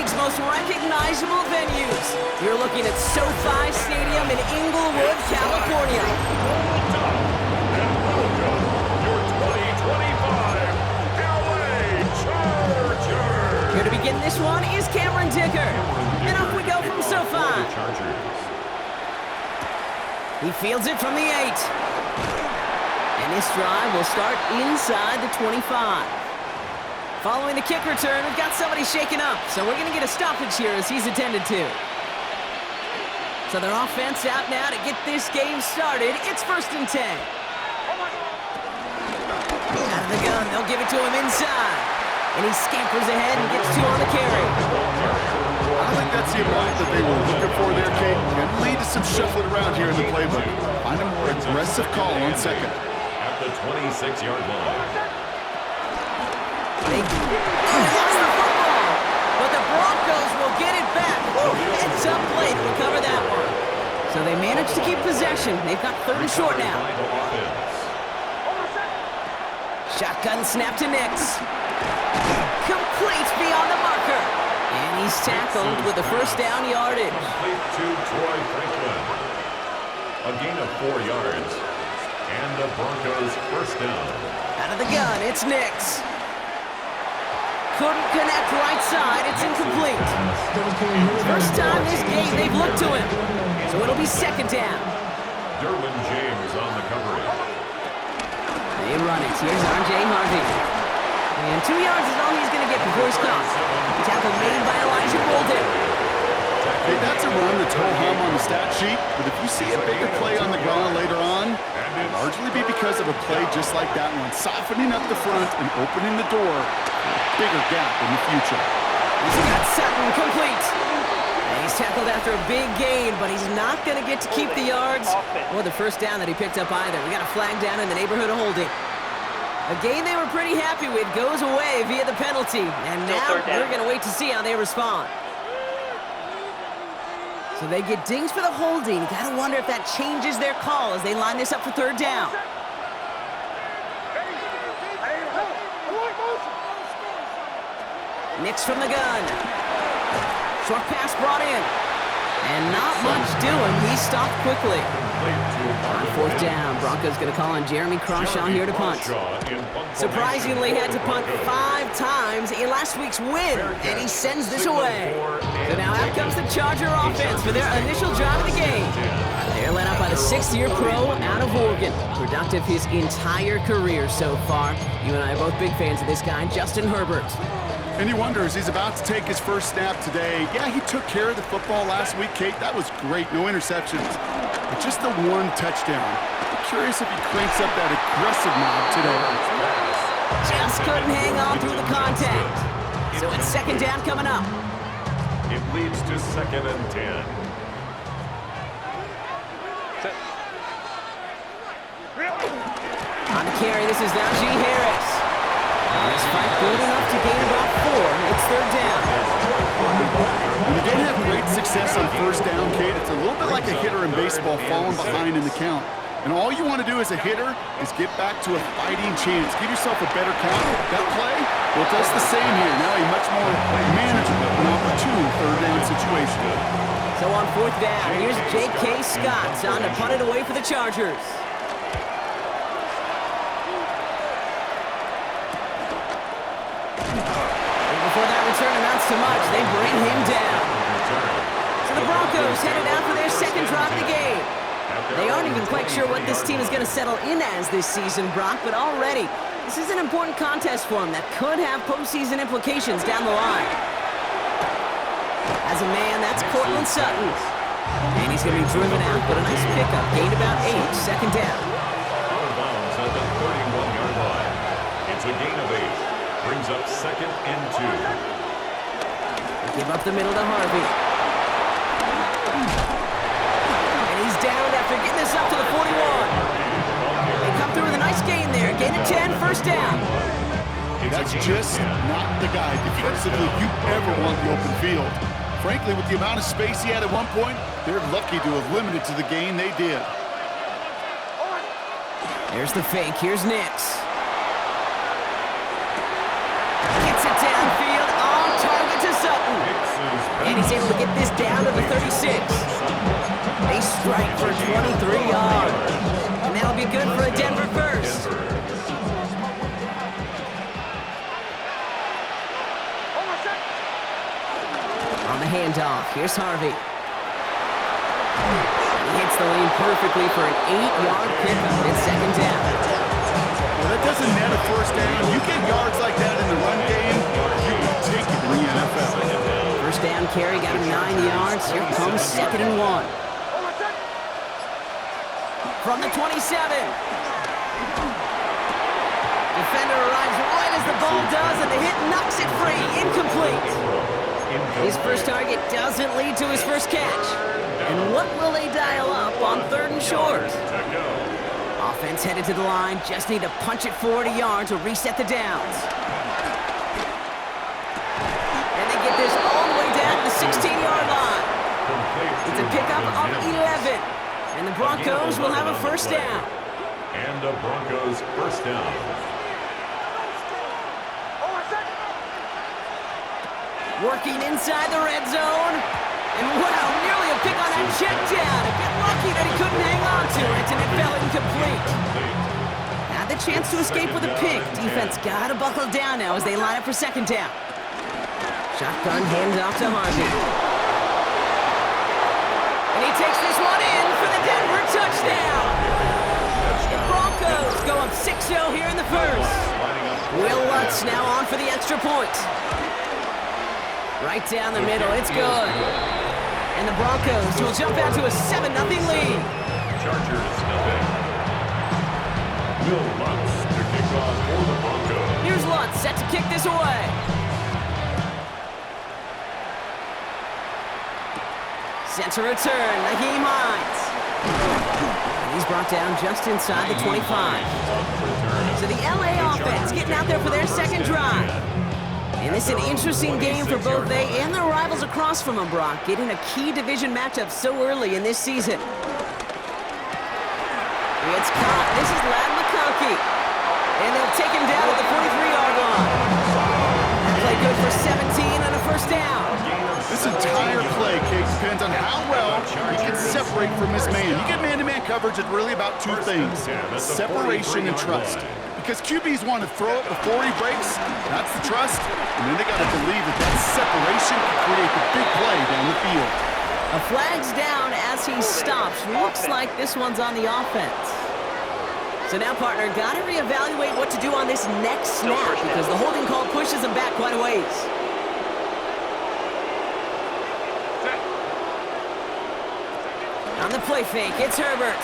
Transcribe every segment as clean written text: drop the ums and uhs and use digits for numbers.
league's most recognizable venues. You're looking at SoFi Stadium in Inglewood, California. And welcome your 2025 LA Chargers. Here to begin this one is Cameron Dicker. And up we go from SoFi. He fields it from the 8. And this drive will start inside the 25. Following the kick return, we've got somebody shaken up, so we're going to get a stoppage here as he's attended to. So their offense out now to get this game started. It's 1st and 10. Out of the gun, they'll give it to him inside. And he scampers ahead and gets 2 on the carry. I don't think that's the amount that they were looking for there, Kate. It lead to some shuffling around here in the playbook. Find a more aggressive call on second. At the 26-yard line. They lost the football, but the Broncos will get it back. Heads up play to recover that one. So they managed to keep possession. They've got 3rd and short now. Shotgun snap to Nix. Complete beyond the marker. And he's tackled with the 1st down yardage. Complete to Troy Franklin. A gain of 4 yards. And the Broncos 1st down. Out of the gun, it's Nix. Couldn't connect right side. It's incomplete. First time this game they've looked to him. So it'll be 2nd down. Derwin James on the coverage. They run it. Here's R.J. Harvey. And 2 yards is all he's going to get before he's caught. Tackle made by Elijah Bolden. Hey, that's a run that's ho-hum on the stat sheet, but if you see a bigger play on the ground later on, it'll largely be because of a play just like that one, softening up the front and opening the door for a bigger gap in the future. He's got Sutton complete. And he's tackled after a big gain, but he's not going to get to keep the yards or the 1st down that he picked up either. We got a flag down in the neighborhood of holding. A game they were pretty happy with goes away via the penalty, and now we're going to wait to see how they respond. So they get dinged for the holding. You got to wonder if that changes their call as they line this up for 3rd down. Nix from the gun. Short pass brought in. And not much doing. He stopped quickly. On 4th down, Broncos going to call on Jeremy Crawshaw here to punt. Surprisingly, had to punt 5 times in last week's win, and he sends this away. So now out comes the Charger offense for their initial drive of the game. They're led up by the 6th-year pro out of Oregon. Productive his entire career so far. You and I are both big fans of this guy, Justin Herbert. And he wonders, he's about to take his 1st snap today. Yeah, he took care of the football last week, Kate. That was great. No interceptions. But just the 1 touchdown. I'm curious if he cranks up that aggressive mob today. Just couldn't hang on through the contact. So it's 2nd down coming up. It leads to 2nd and 10. On the carry, this is Najee Harris. This fight good enough to gain about 4. It's 3rd down. When you don't have great success on 1st down, Kate, it's a little bit like a hitter in baseball falling behind in the count. And all you want to do as a hitter is get back to a fighting chance. Give yourself a better count. That play, well, it does the same here. Now a much more manageable and opportune 3rd down situation. So on 4th down, here's J.K. Scott on to punt it away for the Chargers. Before that return amounts to much, they bring him down. So the Broncos headed out for their 2nd drive of the game. They aren't even quite sure what this team is going to settle in as this season, Brock, but already, this is an important contest for them that could have postseason implications down the line. As a man, that's Cortland Sutton. And he's going to be driven out, but a nice pickup. Gained about 8, 2nd down. Out of bounds at the 31-yard line. It's a gain of 8. Brings up 2nd and 2. Give up the middle to Harvey. And he's down after getting this up to the 41. They come through with a nice gain there. Gain of 10, 1st down. That's just not the guy defensively you ever want the open field. Frankly, with the amount of space he had at one point, they're lucky to have limited to the gain they did. There's the fake. Here's Nix. Gets it downfield on target to Sutton. And he's able to get this down to the 36. They strike for 23 yards. And that'll be good for a Denver first. On the handoff, here's Harvey. He hits the lane perfectly for an 8-yard pickup. It's second down. Well, that doesn't net a first down. You get yards like that in the run game, you will take it in the NFL. First down carry got him 9 yards. Here comes 2nd and 1. From the 27. Defender arrives right as the ball does, and the hit knocks it free. Incomplete. His first target doesn't lead to his first catch. And what will they dial up on 3rd and short? Offense headed to the line. Just need to punch it 40 yards to reset the downs. And they get this all the way down to the 16-yard line. It's a pickup of 11. And the Broncos will have a first down. And the Broncos first down. Working inside the red zone. And wow, nearly a pick on that check down. A bit lucky that he couldn't hang on to it, and it fell incomplete. Had the chance to escape with a pick. Defense got to buckle down now as they line up for second down. Shotgun handoff to Harvey. And he takes this one in for the Denver touchdown. The Broncos go up 6-0 here in the first. Will Lutz now on for the extra point. Right down the middle, it's good. And the Broncos will jump out to a 7-0 lead. Chargers nothing. Will Lutz to kick off for the Broncos. Here's Lutz set to kick this away. Center return, Naheem Hines. And he's brought down just inside the 25. So the LA offense getting out there for their second drive. And it's an interesting game for both they and their rivals across from them, Brock, getting a key division matchup so early in this season. It's caught. This is Ladd McConkey. And they'll take him down at the 43-yard line. Play good for 17 and a first down. This entire play, Kate, depends on how well you can separate from this man. You get man-to-man coverage at really about two things, separation and trust. Because QBs want to throw it before he breaks, that's the trust, and then they got to believe that that separation can create the big play down the field. A flag's down as he stops. Looks like this one's on the offense. So now, partner, got to reevaluate what to do on this next snap because the holding call pushes him back quite a ways. On the play fake, it's Herbert.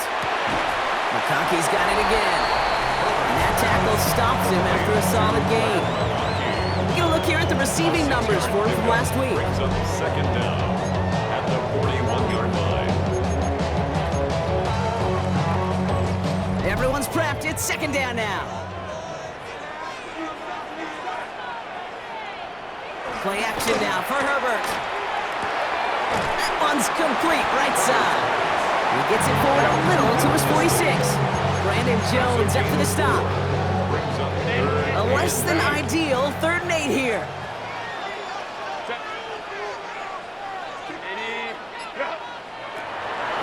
McConkey's got it again. And that tackle stops him after a solid gain. We're going to look here at the receiving numbers for him from last week. Brings up second down at the 41-yard line. Everyone's prepped. It's second down now. Play action now for Herbert. That one's complete right side. He gets it forward a little to his 46. Brandon Jones up for the stop. A less than ideal 3rd and 8 here.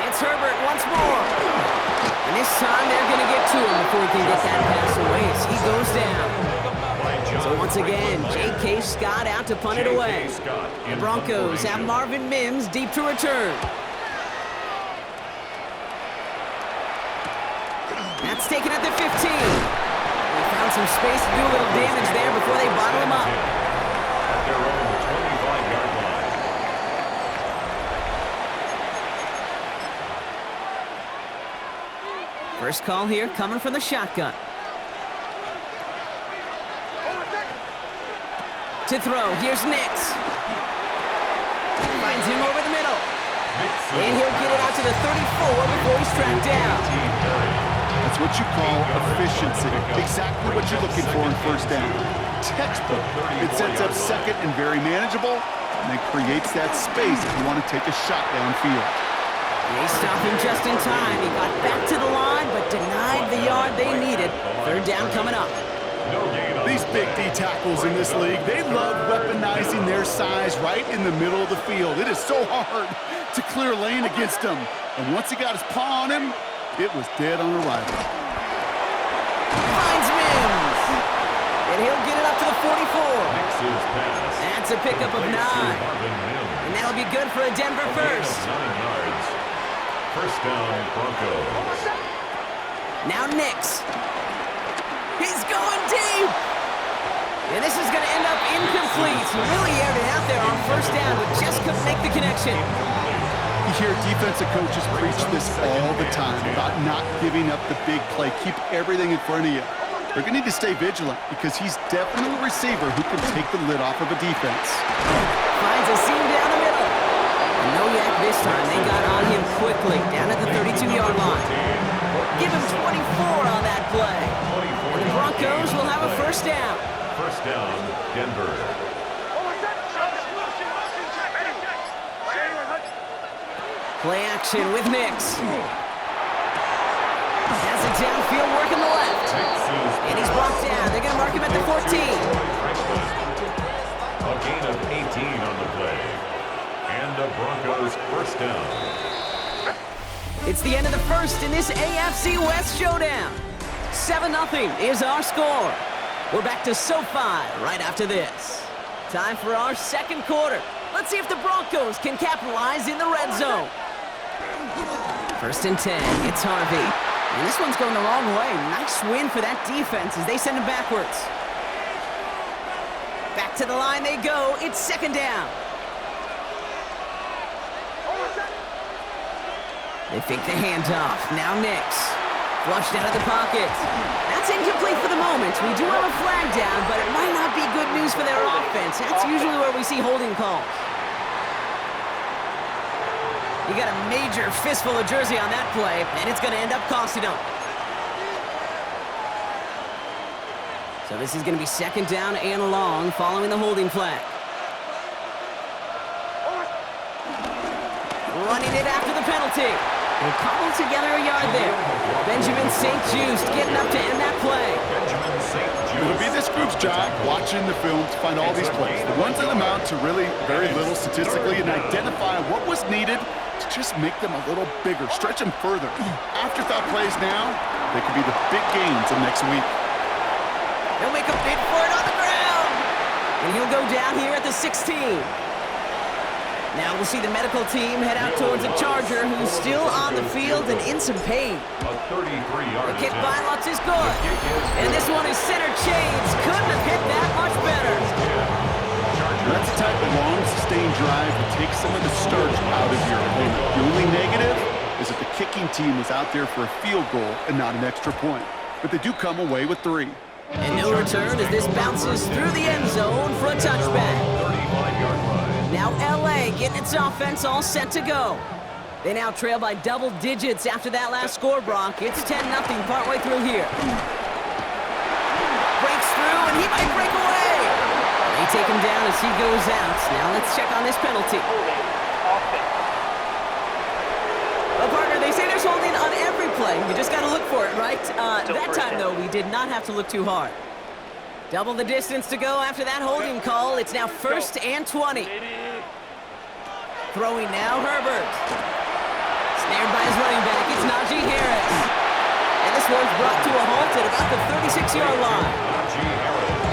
It's Herbert once more. And this time they're going to get to him before he can get that pass away as he goes down. So once again, J.K. Scott out to punt it away. The Broncos have Marvin Mims deep to return. That's taken at the 15. They found some space to do a little damage there before they bottle him up. At their own 25-yard line. First call here coming from the shotgun. To throw, here's Nix. Finds him over the middle. And he'll get it out to the 34 before he's tracked down. That's what you call efficiency. Exactly what you're looking for in first down. Textbook. It sets up second and very manageable, and then creates that space if you want to take a shot downfield. They stopped him just in time. He got back to the line, but denied the yard they needed. 3rd down coming up. No gain on These big D tackles in this league, they love weaponizing their size right in the middle of the field. It is so hard to clear lane against him. And once he got his paw on him, it was dead on arrival. Finds Mims. And he'll get it up to the 44. That's a pickup of 9. And that'll be good for a Denver first. 9 yards. First down, Broncos. Now Nix. He's going deep. And this is going to end up incomplete. He really aired it out there on first down, but just couldn't make the connection. You hear defensive coaches preach this all the time about not giving up the big play. Keep everything in front of you. They're going to need to stay vigilant because he's definitely a receiver who can take the lid off of a defense. Finds a seam down the middle. And no yak this time. They got on him quickly down at the 32-yard line. Give him 24 on that play. And the Broncos will have a first down. First down, Denver. Play action with Nix. Has a downfield work in the left. And he's brought down. They're going to mark him at the 14. A gain of 18 on the play. And the Broncos first down. It's the end of the first in this AFC West showdown. 7-0 is our score. We're back to SoFi right after this. Time for our second quarter. Let's see if the Broncos can capitalize in the red zone. First and 10, it's Harvey. And this one's going the wrong way. Nice win for that defense as they send him backwards. Back to the line they go. It's second down. They fake the handoff. Now Nix. Flushed out of the pocket. That's incomplete for the moment. We do have a flag down, but it might not be good news for their offense. That's usually where we see holding calls. You got a major fistful of jersey on that play, and it's going to end up costing them. So this is going to be second down and long following the holding flag. Running it after the penalty. They cobbled together a yard there. Benjamin St. Just getting up to end that play. It'll be this group's job watching the film to find all these plays. The ones that amount to really very little statistically and identify what was needed to just make them a little bigger, stretch them further. Afterthought plays now, they could be the big gains of next week. They'll make a bid for it on the ground. And he'll go down here at the 16. Now we'll see the medical team head out towards a Charger who's still on the field and in some pain. A 33-yard The kick by Lutz is good. And this one is center chains. Couldn't have hit that much better. That's the type of long, sustained drive that takes some of the starch out of your opponent. The only negative is that the kicking team was out there for a field goal and not an extra point. But they do come away with 3. And no return as this bounces through the end zone for a touchback. 35-yard run. Now LA getting its offense all set to go. They now trail by double digits after that last score, Brock. It's 10-0 partway through here. Breaks through, and he might break away. They take him down as he goes out. Now let's check on this penalty. Well, partner, they say there's holding on every play. You just got to look for it, right? That time, though, we did not have to look too hard. Double the distance to go after that holding call. It's now first and 20. Throwing now, Herbert. Snared by his running back, it's Najee Harris. And this one's brought to a halt at about the 36-yard line.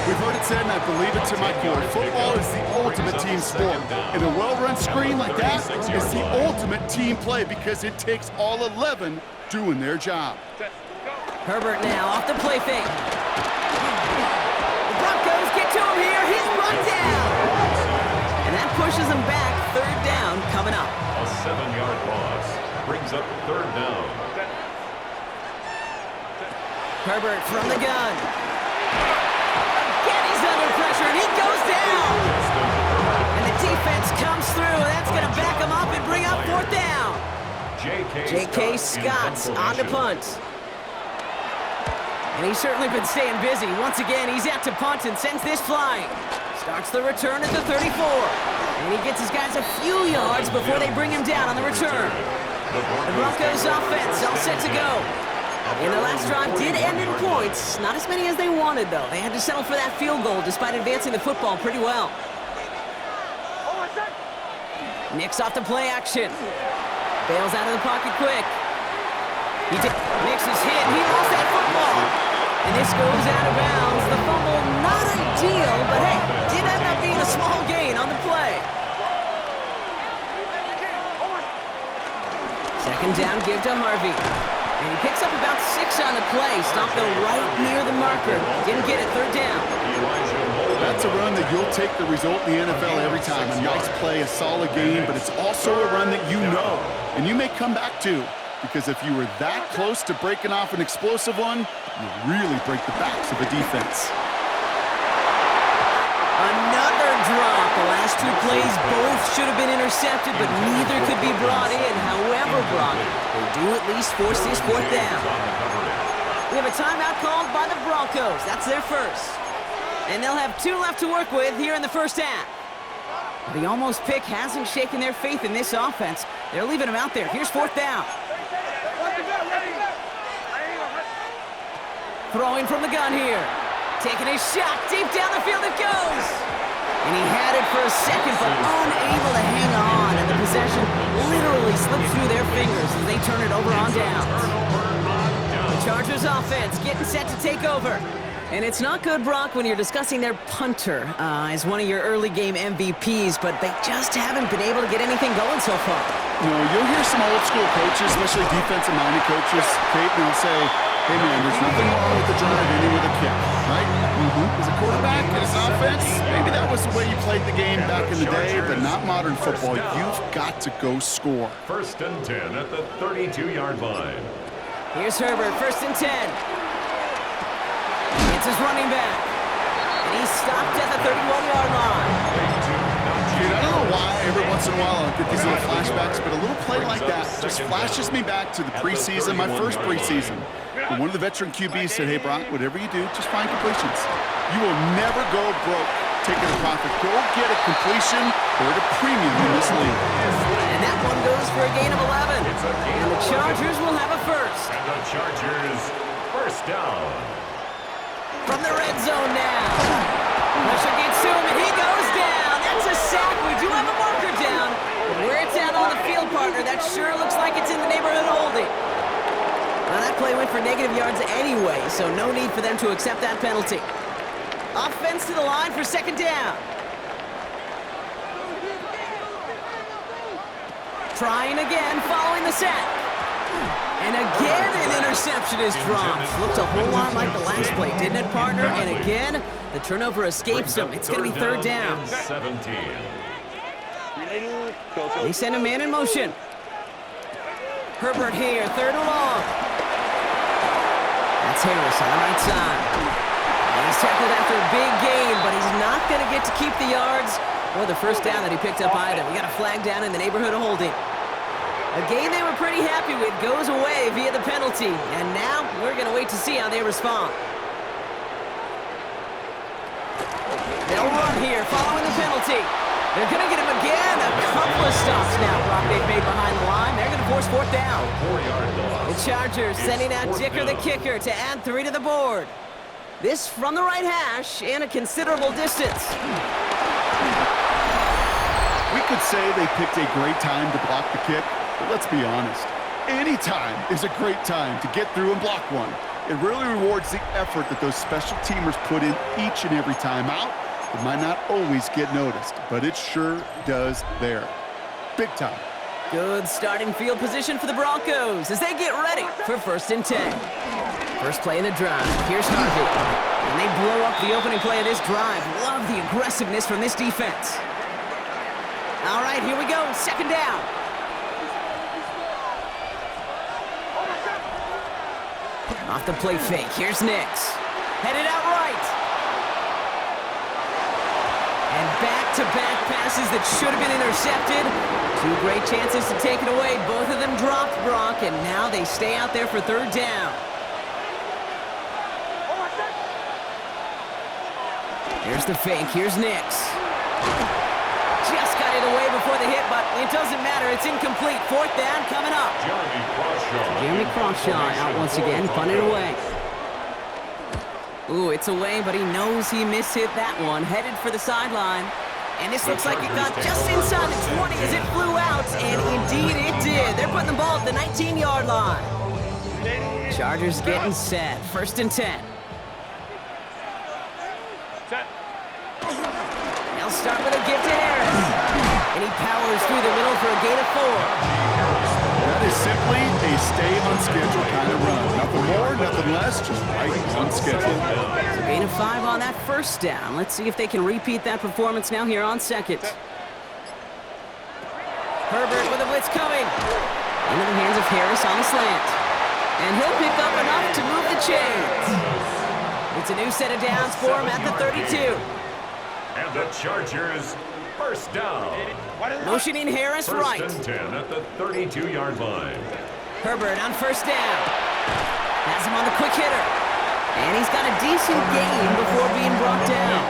We've heard it said, and I believe it to my core, football is the ultimate team sport. And a well-run screen like that is the ultimate team play because it takes all 11 doing their job. Herbert now off the play fake. The Broncos get to him here. He's brought down. And that pushes him back. Third down coming up. A 7-yard loss brings up third down. Herbert from the gun. Again, he's under pressure, and he goes down. And the defense comes through. That's going to back him up and bring up fourth down. J.K. Scott's on the punt. And he's certainly been staying busy. Once again, he's out to punt and sends this flying. Starts the return at the 34. And he gets his guys a few yards before they bring him down on the return. The Broncos offense all set to go. And the last drive did end in points. Not as many as they wanted, though. They had to settle for that field goal despite advancing the football pretty well. Nix off the play action. Bails out of the pocket quick. Nix is hit. He lost that football. And this goes out of bounds. The fumble, not ideal, but hey, did end up being a small gain on the play. Second down, give to Harvey. And he picks up about 6 on the play. Stopped though right near the marker. Didn't get it, third down. That's a run that you'll take the result in the NFL every time. A nice play, a solid game, but it's also a run that you know, and you may come back to, because if you were that close to breaking off an explosive one, you really break the backs of a defense. Another drop. The last 2 plays both should have been intercepted, but neither could be brought in. However, Brock, they do at least force this fourth down. We have a timeout called by the Broncos. That's their first. And they'll have 2 left to work with here in the first half. The almost pick hasn't shaken their faith in this offense. They're leaving him out there. Here's fourth down. Throwing from the gun here. Taking a shot. Deep down the field it goes. And he had it for a second, but unable to hang on. And the possession literally slips through their fingers as they turn it over on downs. The Chargers offense getting set to take over. And it's not good, Brock, when you're discussing their punter as one of your early game MVPs, but they just haven't been able to get anything going so far. No, you'll hear some old school coaches, especially defensive-minded coaches, Kate, and they'll say, hey, man, there's nothing wrong with the drive ending with a kick, right? As a quarterback and as an offense, maybe that was the way you played the game back in the day, but not modern football. You've got to go score. First and 10 at the 32-yard line. Here's Herbert, first and 10. It's his running back. And he's stopped at the 31-yard line. Dude, I don't know why every once in a while I'll get these little flashbacks, but a little play like that just flashes me back to the preseason, my first preseason. And one of the veteran QBs said, hey, Brock, whatever you do, just find completions. You will never go broke taking a profit. Go get a completion or a premium in this league. And that one goes for a gain of 11. And the Chargers will have a first. And the Chargers first down. From the red zone now. Pressure gets to him, and he goes down. That's a sack. We do have a marker down. But where it's at on the field, partner, that sure looks like it's in the neighborhood of holding. Now, that play went for negative yards anyway, so no need for them to accept that penalty. Offense to the line for second down. Trying again, following the sack. And again, an interception is dropped. Looked a whole lot like the last play, didn't it, partner? And again, the turnover escapes him. It's going to be third down. 17. They send a man in motion. Herbert here, third and long. That's Harris on the right side. And he's tackled after a big gain, but he's not going to get to keep the yards or the first down that he picked up either. We got a flag down in the neighborhood of holding. A game they were pretty happy with goes away via the penalty. And now we're going to wait to see how they respond. They'll run here following the penalty. They're going to get him again. A couple of stops now, Brock, they've made behind the line. They're going to force fourth down. The Chargers sending out Dicker the kicker to add 3 to the board. This from the right hash and a considerable distance. We could say they picked a great time to block the kick, but let's be honest. Any time is a great time to get through and block one. It really rewards the effort that those special teamers put in each and every time out. It might not always get noticed, but it sure does there. Big time. Good starting field position for the Broncos as they get ready for first and 10. First play of the drive. Here's Harvey. And they blow up the opening play of this drive. Love the aggressiveness from this defense. All right, here we go. Second down. Off the play fake. Here's Nix. Headed out right. And back-to-back passes that should have been intercepted. 2 great chances to take it away. Both of them dropped, Brock, and now they stay out there for third down. Here's the fake. Here's Nix. Just got it away before the hit, but It doesn't matter. It's incomplete. Fourth down coming up. Jeremy Crawshaw out once again, punted away. Ooh, it's away, but he knows he mishit that one. Headed for the sideline. And this looks like it got just inside the 20 as it flew out, and indeed it did. They're putting the ball at the 19-yard line. Chargers getting set. 1st and 10. They'll start with a give to Harris. And he powers through the middle for a gain of 4. That is simply a stay on schedule kind of run. Nothing more, nothing less, just right on schedule. So gain of 5 on that 1st down. Let's see if they can repeat that performance now here on 2nd. Herbert with a blitz coming. Into the hands of Harris on the slant. And he'll pick up enough to move the chains. It's a new set of downs for him at the 32. And the Chargers, 1st down. Motioning Harris right. 1st and 10 at the 32-yard line. Herbert on 1st down. Has him on the quick hitter. And he's got a decent gain before being brought down.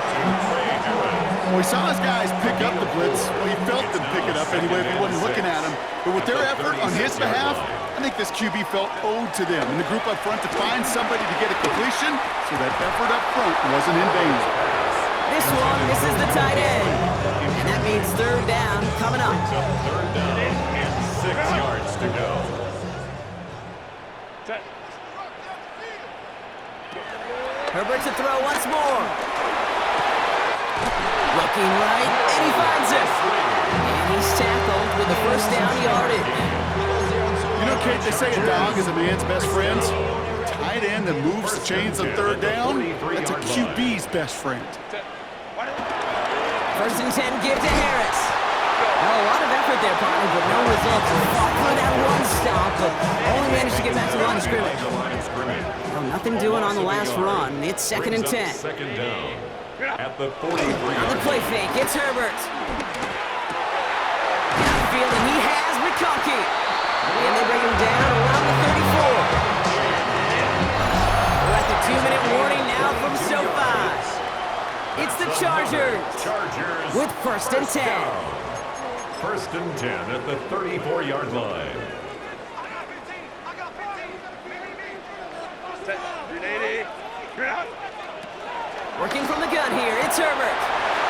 Well, we saw his guys pick up the blitz. Well, he felt them pick it up anyway if he wasn't looking at him. But with their effort on his behalf, I think this QB felt owed to them and the group up front to find somebody to get a completion, so that effort up front wasn't in vain. This one, this is the tight end. And that means 3rd down coming up. 3rd down and 6 yards to go. Herbert to throw once more. Looking right, and he finds it. And he's tackled with the 1st down yardage. You know, Kate, they say a dog is a man's best friend. Tight end that moves the chains on 3rd down, that's a QB's best friend. 1st and 10, give to Harris. Well, a lot of effort there, partner, but no results. Fought for that one stop, but only managed to get back to the line of scrimmage. Well, nothing doing on the last run. It's 2nd and 10. 2nd down at the 43. On the play fake, it's Herbert. Downfield, and he has McConkey. And they bring him down around the 34. We're at the 2-minute warning now from SoFi. It's the Chargers with 1st and 10. 1st and 10 at the 34-yard line. Working from the gun here, it's Herbert.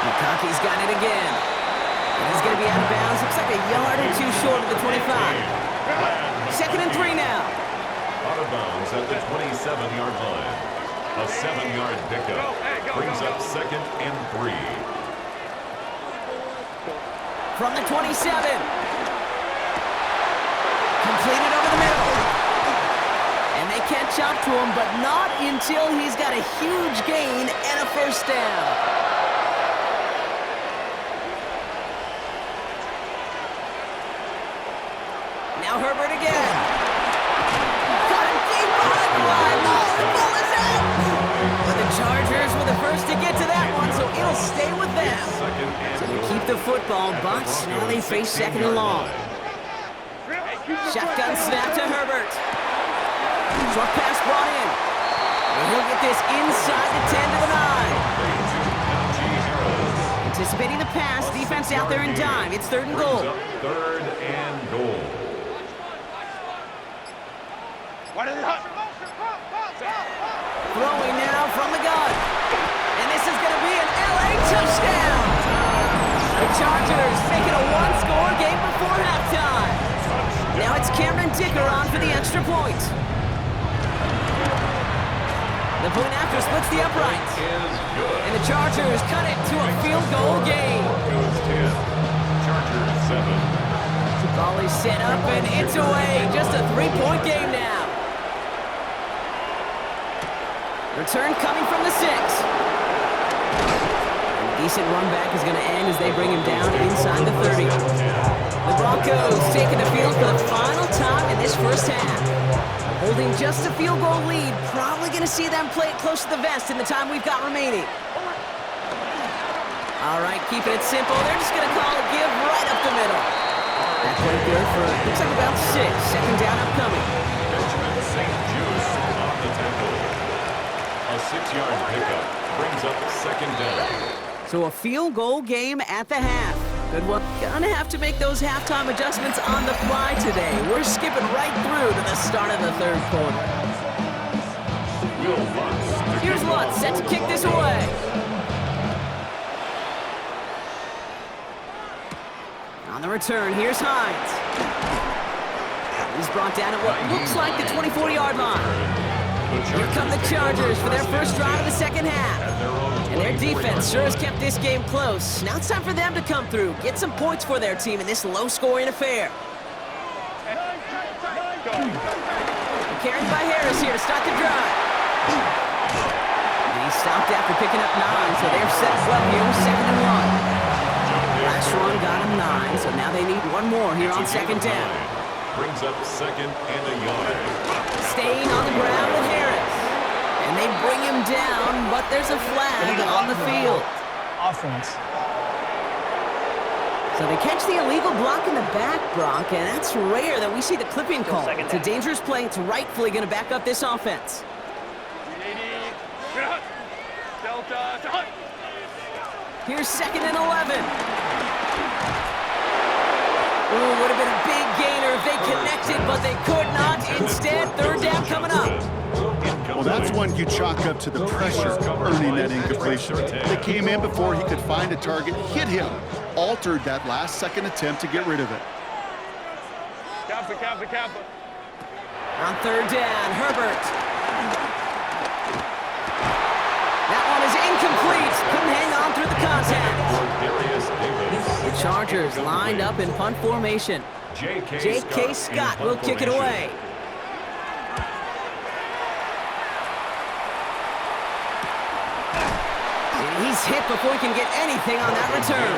McConkey's got it again. And he's going to be out of bounds. Looks like a yard or 2 short of the 25. 2nd and 3 now. Out of bounds at the 27-yard line. A 7-yard pickup brings up 2nd and 3. From the 27. Completed over the middle. And they catch up to him, but not until he's got a huge gain and a 1st down. Now Herbert again. Got him deep on the line. Oh, the ball is out. But the Chargers were the first to get to that one, so it'll stay with them. So they keep the football, but now they face 2nd and long. Shotgun snap to Herbert. Short pass brought in. And he'll get this inside the 10 to the 9. Anticipating the pass, defense out there in dime. It's 3rd and goal. 3rd and goal. Throwing now from the gun. And this is going to be an LA touchdown. The Chargers make it a 1-score game before halftime. Now it's Cameron Dicker on for the extra point. The point after splits the uprights. And the Chargers cut it to a field goal game. Broncos 10, Chargers 7. Ball is set up and it's away. Just a 3-point game now. Return coming from the 6. A decent run back is going to end as they bring him down inside the 30. The Broncos taking the field for the final time in this 1st half. Holding just a field goal lead, probably going to see them play it close to the vest in the time we've got remaining. All right, keeping it simple. They're just going to call a give right up the middle. That played good for, looks like about 6. 2nd down upcoming. Benjamin St. Juice on the tackle. A 6-yard pickup brings up 2nd down. So a field goal game at the half. Good one. Gonna have to make those halftime adjustments on the fly today. We're skipping right through to the start of the third quarter. Here's Lutz set to kick this away. On the return, here's Hines. He's brought down at what looks like the 24-yard line. Here come the Chargers for their first drive of the second half. And their defense sure has kept this game close. Now it's time for them to come through, get some points for their team in this low-scoring affair. Carried by Harris here to start the drive. And he stopped after picking up 9, so they're set well here with 2nd and 1. Last run got him 9, so now they need one more here on 2nd down. Brings up 2nd and a yard. Staying on the ground with Harris. And they bring him down, but there's a flag on the field. Offense. So they catch the illegal block in the back, Brock, and that's rare that we see the clipping call. It's a dangerous play. It's rightfully going to back up this offense. Here's 2nd and 11. Ooh, would have been a big gainer if they connected, but they could not. Instead, 3rd down coming up. Well, that's one you chalk up to the pressure earning that incompletion. They came in before he could find a target, hit him, altered that last-second attempt to get rid of it. On 3rd down, Herbert. That one is incomplete. Couldn't hang on through the contact. The Chargers lined up in punt formation. J.K. Scott will kick it away. He's hit before he can get anything on that return.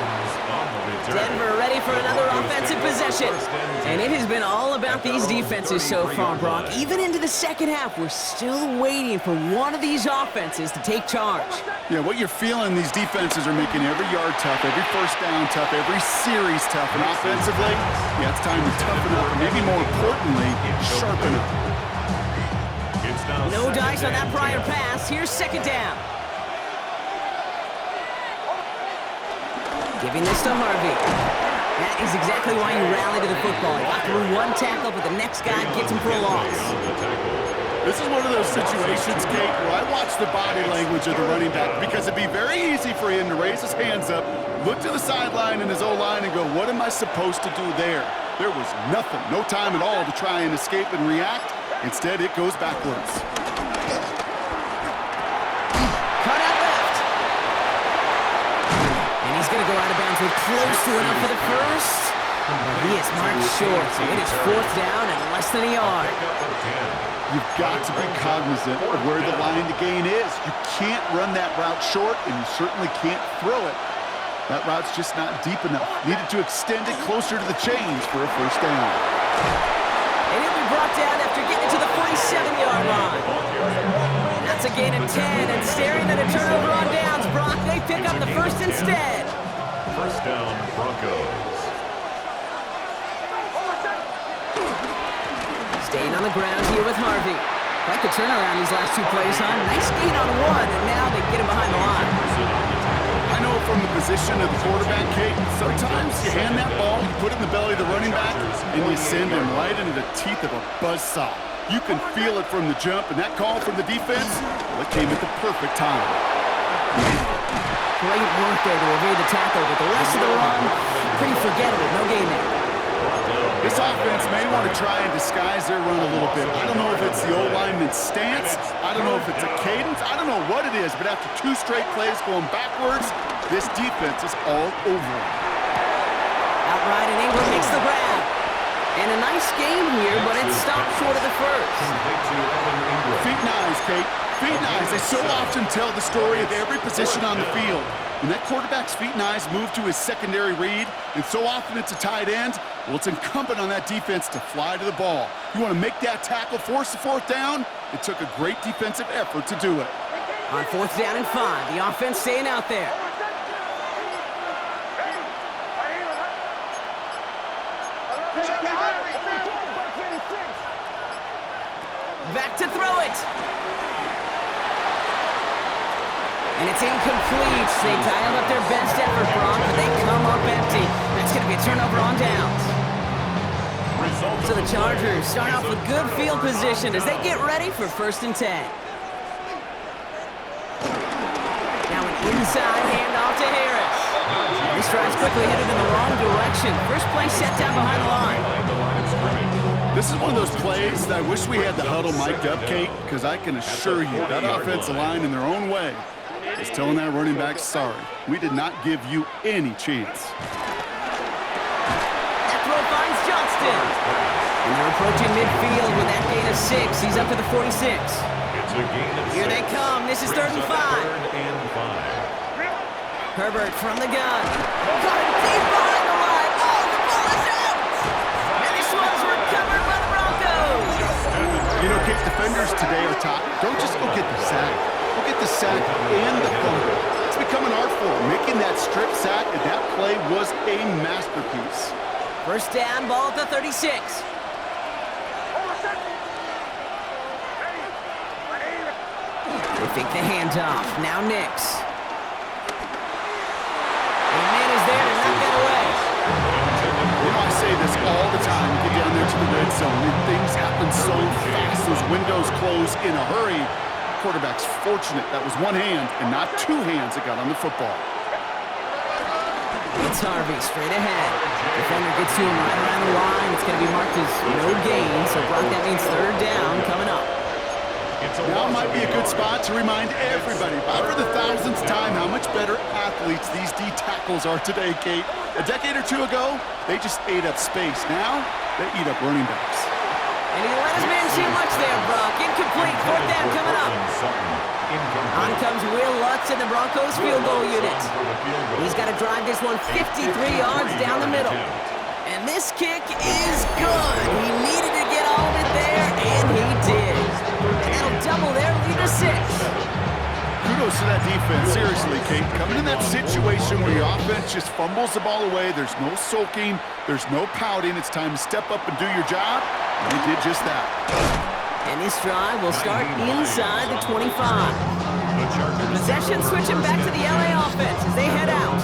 Denver ready for another offensive possession. And it has been all about these defenses so far, Brock. Even into the second half, we're still waiting for one of these offenses to take charge. Yeah, what you're feeling, these defenses are making every yard tough, every first down tough, every series tough. And offensively, yeah, it's time to toughen up, and maybe more importantly, sharpen up. No dice on that prior pass. Here's 2nd down. Giving this to Harvey. That is exactly why you rally to the football. You got through one tackle, but the next guy gets him for a loss. This is one of those situations, Kate, where I watch the body language of the running back because it'd be very easy for him to raise his hands up, look to the sideline in his O-line and go, what am I supposed to do there? There was nothing, no time at all to try and escape and react. Instead, it goes backwards. Cut out left. And he's going to go out of bounds with close to enough for the first. But he is marked short, so it is 4th down and less than a yard. You've got to be cognizant of where the line to gain is. You can't run that route short, and you certainly can't throw it. That route's just not deep enough. Needed to extend it closer to the chains for a first down. And he'll be brought down after getting to the 47-yard line. That's a gain of 10, and staring at a turnover on downs, Brock, they pick up the first instead. First down, Broncos. Staying on the ground here with Harvey. Quite the turnaround these last 2 plays, huh? Nice gain on 1, and now they get him behind the line. I know from the position of the quarterback, Kate, sometimes you hand that ball, you put it in the belly of the running back, and you send him right into the teeth of a buzzsaw. You can feel it from the jump, and that call from the defense, well, it came at the perfect time. Great work there to evade the tackle, but the rest of the run, pretty forgettable. No gain there. This offense may want to try and disguise their run a little bit. I don't know if it's the O-lineman's stance. I don't know if it's a cadence. I don't know what it is, but after 2 straight plays going backwards, this defense is all over it. Outright, and Ingram makes the grab. And a nice game here, but it stopped short of the first. Feet and eyes, Kate. Feet and eyes. They so often tell the story of every position on the field. When that quarterback's feet and eyes move to his secondary read, and so often it's a tight end, well, it's incumbent on that defense to fly to the ball. You want to make that tackle, force the 4th down? It took a great defensive effort to do it. On 4th down and 5, the offense staying out there. Back to throw it. And it's incomplete. They dialed up their best effort, Brock, but they come up empty. That's going to be a turnover on downs. So the Chargers start off with good field position as they get ready for 1st and 10. Now an inside handoff to Harris. This drive's quickly headed in the wrong direction. First play set down behind the line. This is one of those plays that I wish we had the huddle mic'd up, Kate, because I can assure you that offensive line in their own way is telling that running back, sorry, we did not give you any chance. That throw finds Johnston. And they're approaching midfield with that gain of 6. He's up to the 46. Here they come. This is 3rd and 5. Herbert from the gun. Caught it deep behind the line. Oh, the ball is out. And this one's recovered by the Broncos. You know, Kate, defenders today are top. Don't just go get the sack. Go get the sack and the fumble. It's become an art form. Making that strip sack, and that play was a masterpiece. 1st down, ball at the 36. They think the handoff. Now Nix. And the man is there to knock that away. You know, I say this all the time. You get down there to the red zone, and things happen so fast. Those windows close in a hurry. The quarterback's fortunate that was one hand and not 2 hands that got on the football. It's Harvey straight ahead. Defender gets to him right around the line. It's going to be marked as no gain, so Brock, that means 3rd down coming up. Now might be a good spot to remind everybody, about for the 1000th time, how much better athletes these D tackles are today, Kate. A decade or 2 ago, they just ate up space. Now, they eat up running backs. And he let his man too much there, Brock. Incomplete. 4th down coming up. On comes Will Lutz in the Broncos field goal unit. He's got to drive this one 53 yards down the middle. And this kick is good. He needed to get all of it there, and he did. And that'll double their lead to 6. Kudos to that defense. Seriously, Kate. Coming in that situation where your offense just fumbles the ball away, there's no sulking, there's no pouting. It's time to step up and do your job. And they did just that. And this drive will start inside the 25. Possession switching back to the LA offense as they head out.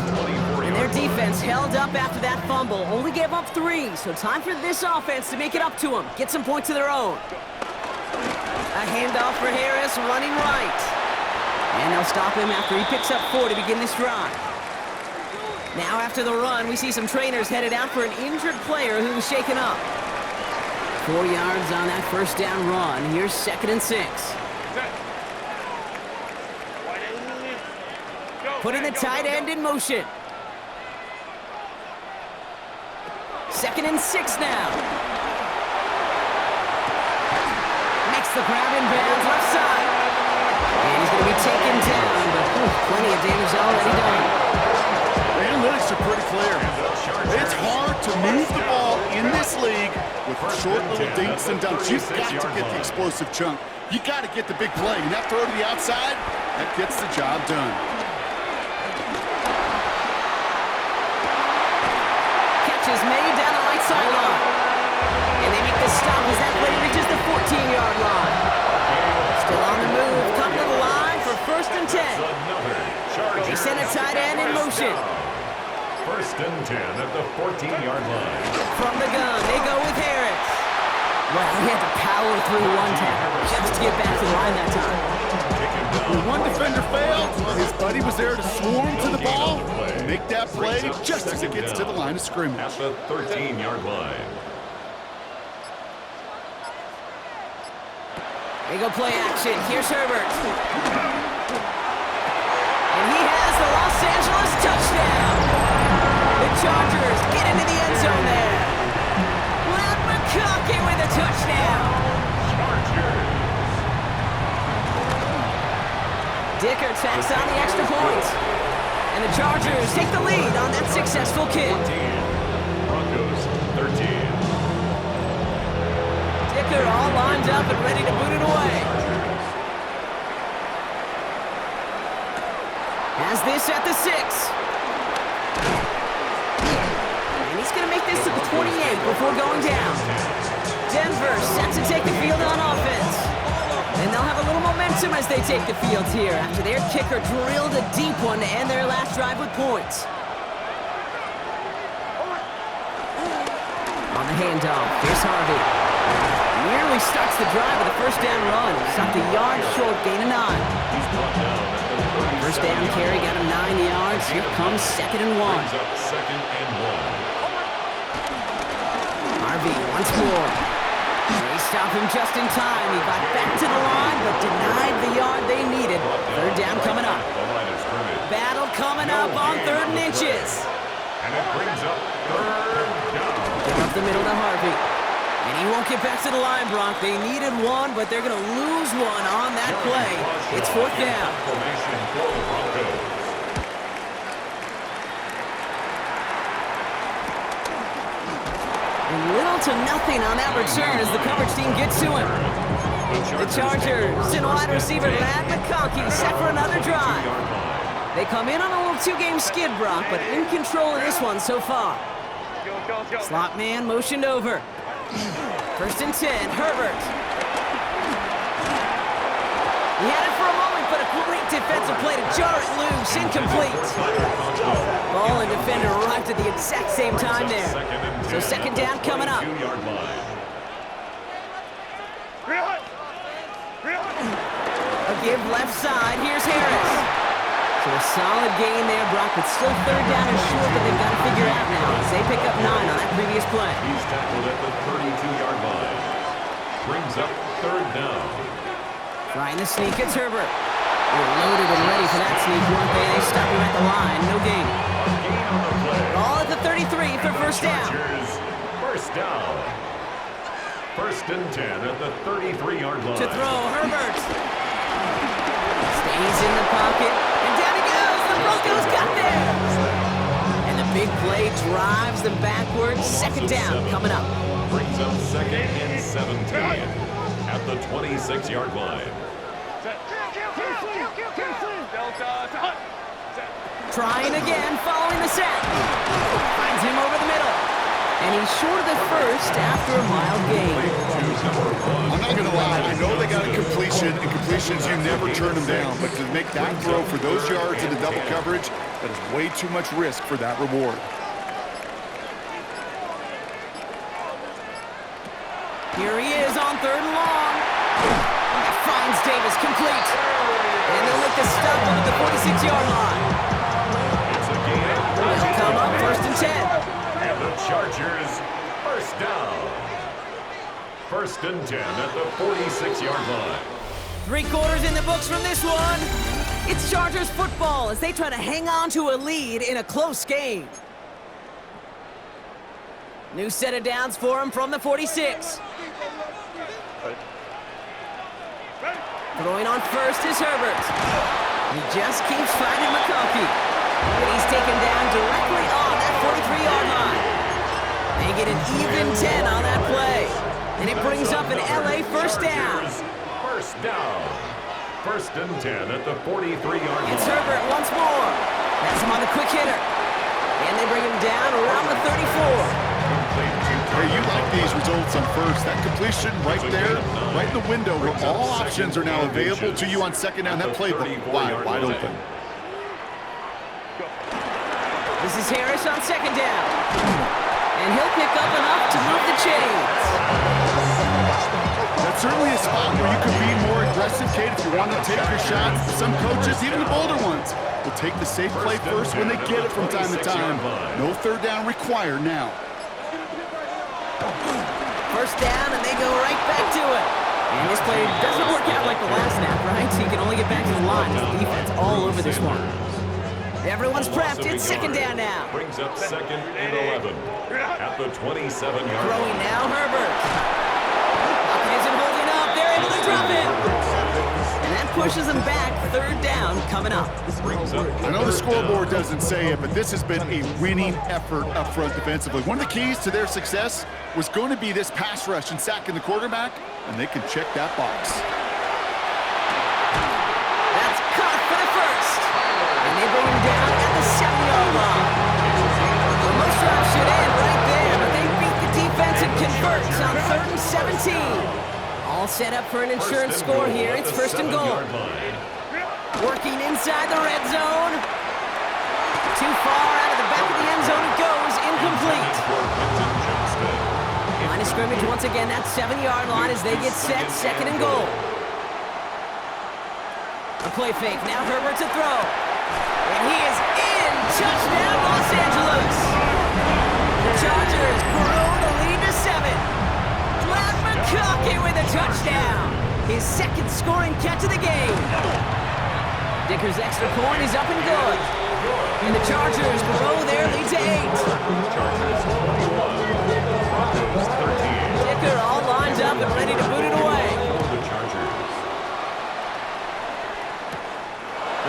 And their defense held up after that fumble. Only gave up 3, so time for this offense to make it up to them. Get some points of their own. A handoff for Harris running right. And they'll stop him after he picks up 4 to begin this drive. Now after the run, we see some trainers headed out for an injured player who was shaken up. 4 yards on that 1st down run. Here's 2nd and 6. Putting the tight end in motion. 2nd and 6 now. Makes the grab in bounds left side. And he's going to be taken down, but plenty of damage already done. The analytics are pretty clear. It's hard to move the ball in this league with short little dinks and dunks. You've got to get the explosive chunk. You got to get the big play. And that throw to the outside, that gets the job done. Catch is made down the right sideline. And they make the stop as that play reaches the 14-yard line. Still on the move, come to the line for 1st and 10. They send a tight end in motion. 1st and 10 at the 14-yard line. From the gun, they go with Harris. Well, he had to power through 1 tackle just to get back to the line that time. When one defender failed, his buddy was there to swarm to the ball and make that play just as it gets to the line of scrimmage. At the 13-yard line. They go play action. Here's Herbert. And he has the Los Angeles touchdown. The Chargers get into the end zone there. Matt McConkey with a touchdown. Dicker tacks on the extra point. And the Chargers take the lead on that successful kick. Broncos 13. Dicker all lined up and ready to boot it away. Has this at the 6. And he's going to make this to the 28 before going down. Denver set to take the field on offense. And they'll have a little momentum as they take the field here after their kicker drilled a deep one to end their last drive with points. On the handoff, here's Harvey. Nearly starts the drive with a first down run. Stopped a yard short, gain of 9. First down carry got him 9 yards. Here comes 2nd and 1. Harvey once more. They stop him just in time. He got back to the line, but denied the yard they needed. Third down coming up. Battle coming up on 3rd and inches. And it brings up 3rd down. Give up the middle to Harvey. And he won't get back to the line, Brock. They needed one, but they're going to lose one on that play. It's 4th down. Formation for the Broncos. Little to nothing on that return as the coverage team gets to him. The Chargers and wide receiver Matt McConkey set for another drive. They come in on a little 2-game skid, Brock, but in control of this one so far. Slot man motioned over. 1st and 10, Herbert. He had it for a moment, but a great defensive play to jar it loose, incomplete. Ball and defender arrived at the exact same time there. So 2nd down coming up. A give left side, here's Harris. So a solid gain there, Brock, but still 3rd down and short that they've got to figure out now as they pick up 9 on that previous play. He's tackled at the 32-yard line. Brings up 3rd down. Trying to sneak, it's Herbert. They're loaded and ready for that sneak, weren't they? They stop him at the line, no gain. A gain on the play. Ball at the 33 for first down. First down. 1st and 10 at the 33-yard line. To throw, Herbert. Stays in the pocket, and down he goes. The Broncos got there. And the big play drives them backwards. 2nd down coming up. Brings up 2nd and 17 at the 26-yard line. Trying again, following the sack. Finds him over the middle. And he's short of the first after a mild gain. I'm not going to lie. I know they got a completion, and completions, you never turn them down. But to make that throw for those yards in the double coverage, that is way too much risk for that reward. Here he is on 3rd and long. Finds Davis complete. And they'll make the stop at the 46-yard line. They'll come up 1st and 10. And the Chargers, first down. 1st and 10 at the 46-yard line. 3 quarters in the books from this one. It's Chargers football as they try to hang on to a lead in a close game. New set of downs for him from the 46. Throwing on first is Herbert. He just keeps finding McConkey. But he's taken down directly on that 43-yard line. They get an even 10 on that play. And it brings up an LA first down. First down. 1st and 10 at the 43-yard line. It's Herbert once more. That's him on the quick hitter. And they bring him down around the 34. Hey, you like these results on first. That completion right there, right in the window where all options are now available to you on 2nd down. That played wide open. This is Harris on 2nd down. And he'll pick up enough to move the chains. That's certainly a spot where you can be more aggressive, Kate, if you want to take your shots. Some coaches, even the bolder ones, will take the safe play first when they get it from time to time. No 3rd down required now. First down, and they go right back to it. And this play doesn't work out like the last snap, right? So you can only get back to the line. The defense all over this one. Everyone's prepped. It's 2nd down now. Brings up 2nd and 11 at the 27-yard line. Throwing now, Herbert. Pocket isn't holding up. They're able to drop it. And that pushes them back. 3rd down coming up. I know the scoreboard doesn't say it, but this has been a winning effort up front defensively. One of the keys to their success was going to be this pass rush and sacking the quarterback, and they can check that box. That's caught for the first. And they bring him down at the 7-yard line. Well, most drives should end right there, but they beat the defense and converts on 3rd and 17. All set up for an insurance score here. It's first and goal. Working inside the red zone. Too far out of the back of the end zone it goes. Incomplete. Line of scrimmage once again, that 7-yard line as they get set. Second and goal. A play fake. Now Herbert to throw. And he is in. Touchdown, Los Angeles. The Chargers grow the lead to 7. Glad McConkey with a touchdown. His second scoring catch of the game. Dicker's extra point is up and good. And the Chargers grow their lead to 8. Dicker all lined up and ready to boot it away.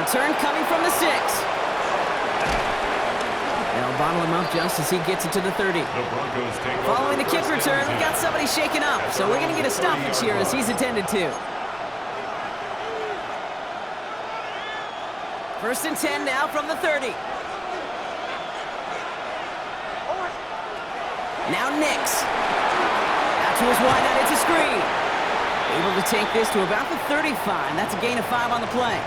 Return coming from the 6. They'll bottle him up just as he gets it to the 30. Following the kick return, we've got somebody shaken up, so we're going to get a stoppage here as he's attended to. First and 10 now from the 30. Now Nix. Out to his wideout, it's a screen. Able to take this to about the 35. That's a gain of 5 on the play.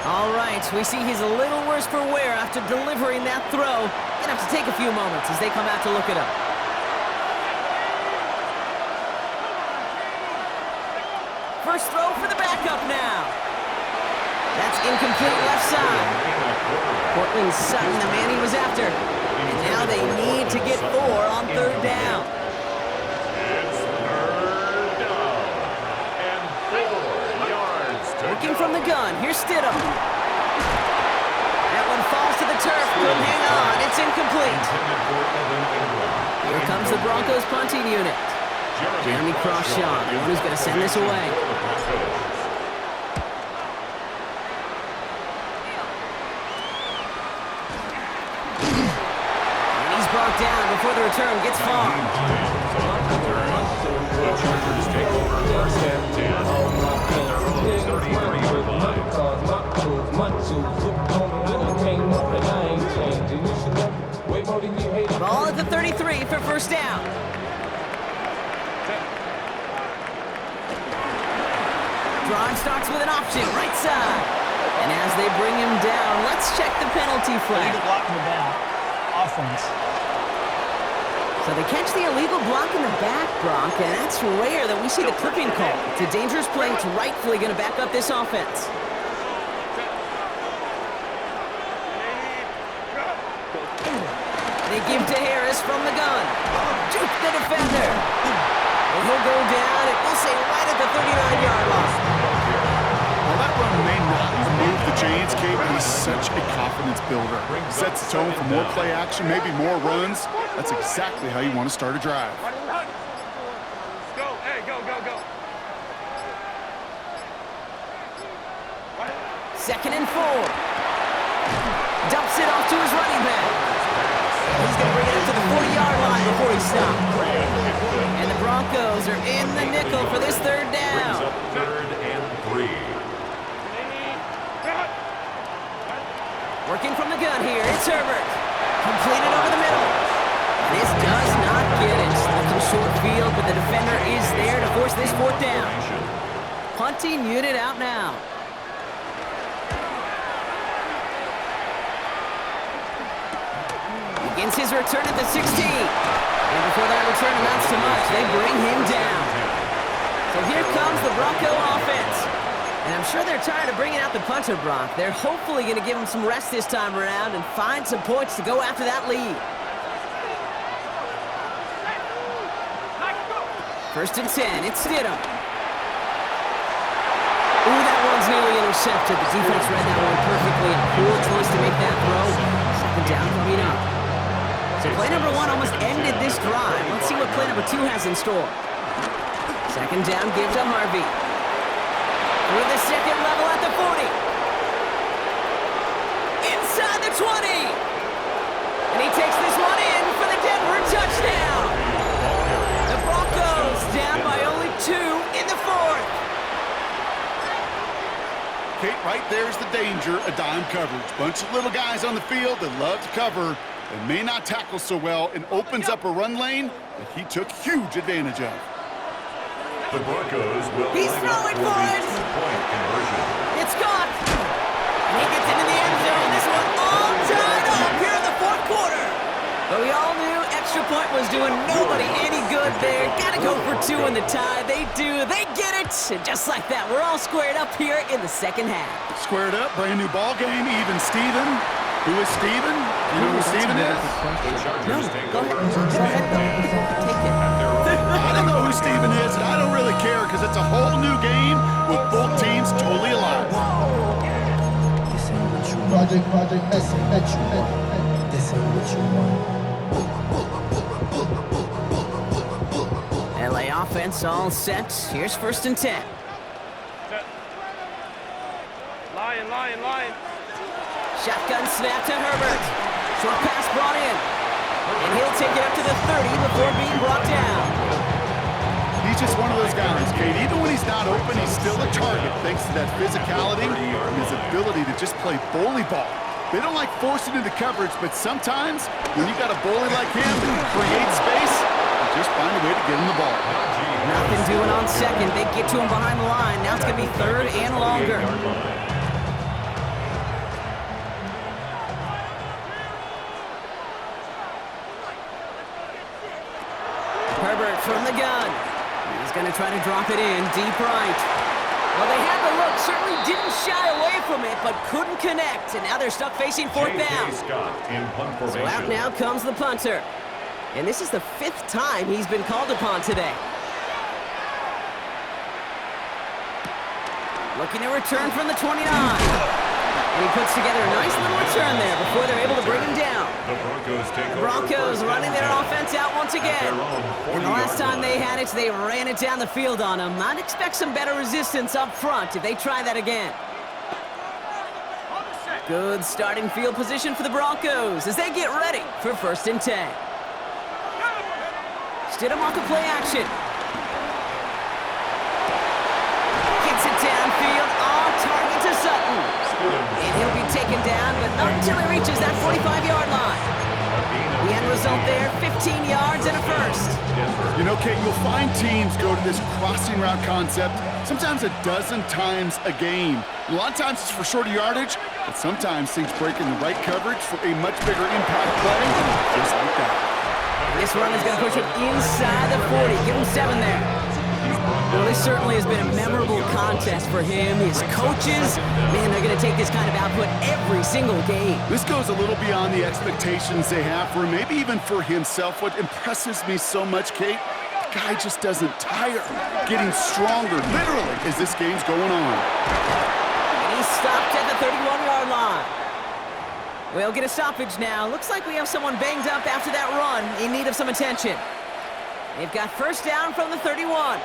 All right, we see he's a little worse for wear after delivering that throw. Gonna have to take a few moments as they come out to look it up. First throw for the backup now. That's incomplete left side. Portland Sutton, the man he was after. And now they need to get 4 on third down. Working from the gun, here's Stidham. That one falls to the turf, couldn't hang on, it's incomplete. Here comes the Broncos punting unit. Jeremy Crawshaw, the one who's going to send this away. And he's brought down before the return gets far. The Chargers take over first and 10. Ball at the 33 for first down. Drive starts with an option, right side. And as they bring him down, let's check the penalty flag. Illegal block in the back. Offense. So they catch the illegal block in the back, Brock, and that's rare that we see the clipping call. It's a dangerous play. It's rightfully going to back up this offense. They give to Harris from the gun. Juke the defender. And he'll go down, and we'll say right at the 39-yard line. Well, that run may not remove the chains, Kate, but he's such a confidence builder. Sets the tone for more play action, maybe more runs. That's exactly how you want to start a drive. Go, hey, go, go, go. Second and 4. Dumps it off to his running back. He's going to bring it up to the 40-yard line before he stops. And the Broncos are in the nickel for this third down. Brings up third and 3. Working from the gun here, it's Herbert. Completed over the middle. This does not get it. Looking short field, but the defender is there to force this fourth down. Punting unit out now. Begins his return at the 16. And before that return amounts to much, they bring him down. So here comes the Bronco offense. And I'm sure they're tired of bringing out the punter, Brock. They're hopefully going to give him some rest this time around and find some points to go after that lead. First and 10, it's Stidham. Ooh, that one's nearly intercepted. The defense read that one perfectly. A poor choice to make that throw. Second down coming up. So play number 1 almost ended this drive. Let's see what play number 2 has in store. Second down, give to Harvey. With the second level at the 40. Inside the 20. And he takes this one in for the Denver touchdown. The Broncos down by only 2 in the 4th. Kate, right there's the danger of dime coverage. Bunch of little guys on the field that love to cover. They may not tackle so well and opens up a run lane that he took huge advantage of. The Broncos will He's line up throwing for for the it. two-point conversion. It's caught. And he gets into the end zone. This one all tied up here in the fourth quarter. But we all knew extra point was doing nobody any good there. Got to go for two in the tie. They do. They get it. And just like that, we're all squared up here in the second half. Squared up, brand new ball game, even Steven. Who is Steven? You know who Steven is? The Chargers take Go over. ahead. Take it. I don't know who Steven is, and I don't really care because it's a whole new game with both teams totally alive. Project Messi, this ain't what you want. LA offense all set. Here's 1st and 10. Lion. Shotgun snap to Herbert. Short pass brought in. And he'll take it up to the 30 before being brought down. He's just one of those guys, Kate. Even when he's not open, he's still a target thanks to that physicality and his ability to just play bully ball. They don't like forcing into coverage, but sometimes when you got a bully like him who creates space, you just find a way to get him the ball. Nothing doing on second. They get to him behind the line. Now it's going to be 3rd and longer. Herbert from the gun. He's going to try to drop it in deep right. Well, they had the look. Certainly didn't shy away from it, but couldn't connect. And now they're stuck facing 4th down. Scott in punt So formation. out now comes the punter. And this is the 5th time he's been called upon today. Looking to return from the 29. And he puts together a nice little return there before they're able to bring him down. The Broncos take over. Broncos running their offense out once again. And the last 40-yard time they line. had it, they ran it down the field on him. I'd expect some better resistance up front if they try that again. Good starting field position for the Broncos as they get ready for 1st and 10. Stidham off the play action. Gets it downfield on target to Sutton. And he'll be taken down, but not until he reaches that 45-yard line. The end result there, 15 yards and a first. You know, Kate, you'll find teams go to this crossing route concept sometimes a dozen times a game. And a lot of times it's for shorter yardage, but sometimes things break in the right coverage for a much bigger impact play, just like that. This run is going to push him inside the 40. Give him 7 there. Well, this certainly has been a memorable contest for him. His coaches, man, they're going to take this kind of output every single game. This goes a little beyond the expectations they have for him, maybe even for himself. What impresses me so much, Kate, the guy just doesn't tire. Getting stronger, literally, as this game's going on. And he's stopped at the 31-yard line. We'll get a stoppage now. Looks like we have someone banged up after that run in need of some attention. They've got 1st down from the 31.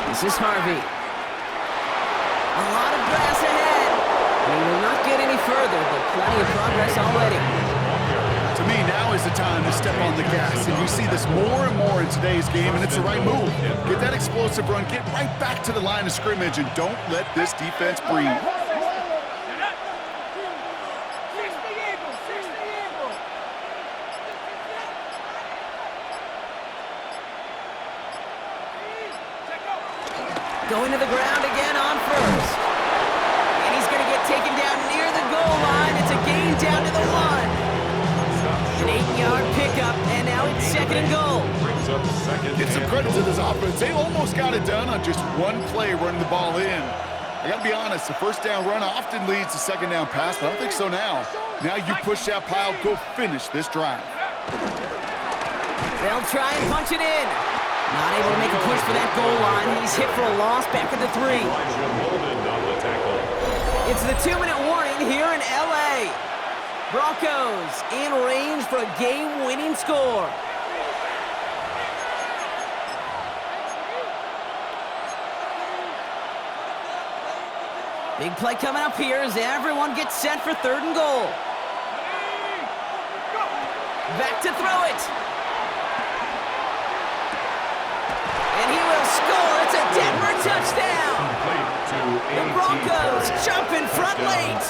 This is Harvey. A lot of grass ahead. He will not get any further, but plenty of progress already. To me, now is the time to step on the gas, and you see this more and more in today's game, and it's the right move. Get that explosive run, get right back to the line of scrimmage, and don't let this defense breathe. Going to the ground again on 1st. And he's going to get taken down near the goal line. It's a gain down to the 1. An 8-yard pickup, and now it's 2nd and goal. Brings up second. Get some credit to this offense. They almost got it done on just one play running the ball in. I got to be honest, the 1st down run often leads to 2nd down pass, but I don't think so now. Now you push that pile, go finish this drive. They'll try and punch it in. Not able to make a push for that goal line. He's hit for a loss back at the 3. It's the 2-minute warning here in LA. Broncos in range for a game-winning score. Big play coming up here as everyone gets set for 3rd and goal. Back to throw it. And he will score. It's a Denver touchdown. The Broncos jump in front late.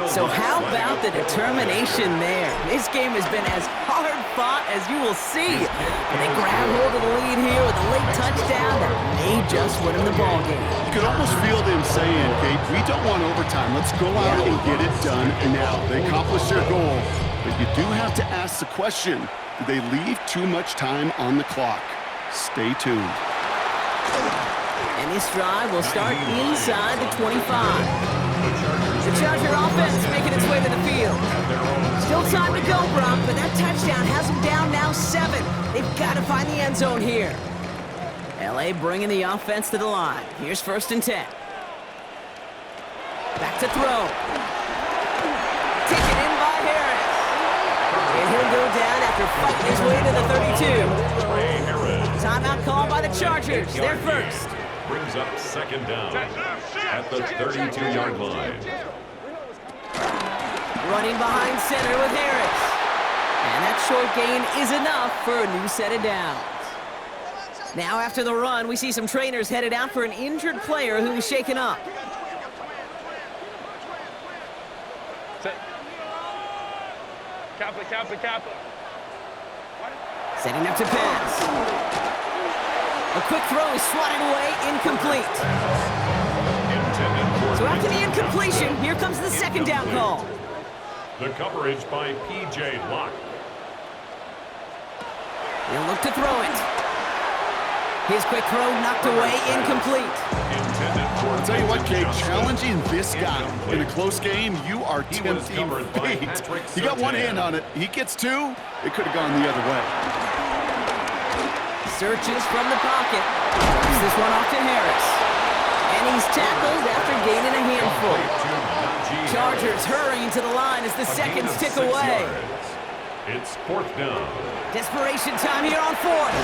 So how about the determination there? This game has been as hard fought as you will see. And they grab hold of the lead here with a late touchdown that may just win them the ball game. You could almost feel them saying, Kate, we don't want overtime. Let's go out and get it done now. They accomplished their goal, but you do have to ask the question, did they leave too much time on the clock? Stay tuned. And this drive will start inside the 25. The Charger offense making its way to the field. Still time to go, Brock, but that touchdown has them down now 7. They've got to find the end zone here. L.A. bringing the offense to the line. Here's 1st and 10. Back to throw. Taken in by Harris. And he'll go down after fighting his way to the 32. Timeout called by the Chargers. They're first. Brings up 2nd down at the 32-yard line. Running behind center with Harris. And that short gain is enough for a new set of downs. Now after the run, we see some trainers headed out for an injured player who is shaken up. Kappa. Setting up to pass. A quick throw is swatted away, incomplete. So after the incompletion, here comes the 2nd down call. The coverage by P.J. Locke. He'll look to throw it. His quick throw knocked away, incomplete. I'll tell you what, Kate, challenging this guy in a close game, you are tempting fate. He got one hand on it. He gets 2. It could have gone the other way. Searches from the pocket. Drops this one off to Harris. And he's tackled after gaining a handful. Chargers hurrying to the line as the seconds tick away. It's 4th down. Desperation time here on 4th.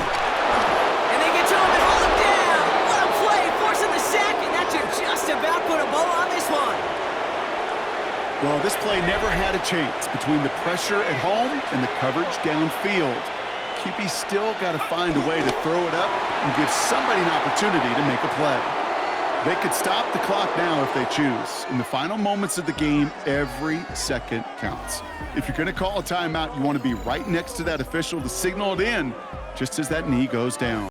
And they get to him and hold him down. What a play, forcing the sack, and that should just about put a bow on this one. Well, this play never had a chance between the pressure at home and the coverage downfield. QB's still got to find a way to throw it up and give somebody an opportunity to make a play. They could stop the clock now if they choose. In the final moments of the game, every second counts. If you're going to call a timeout, you want to be right next to that official to signal it in just as that knee goes down.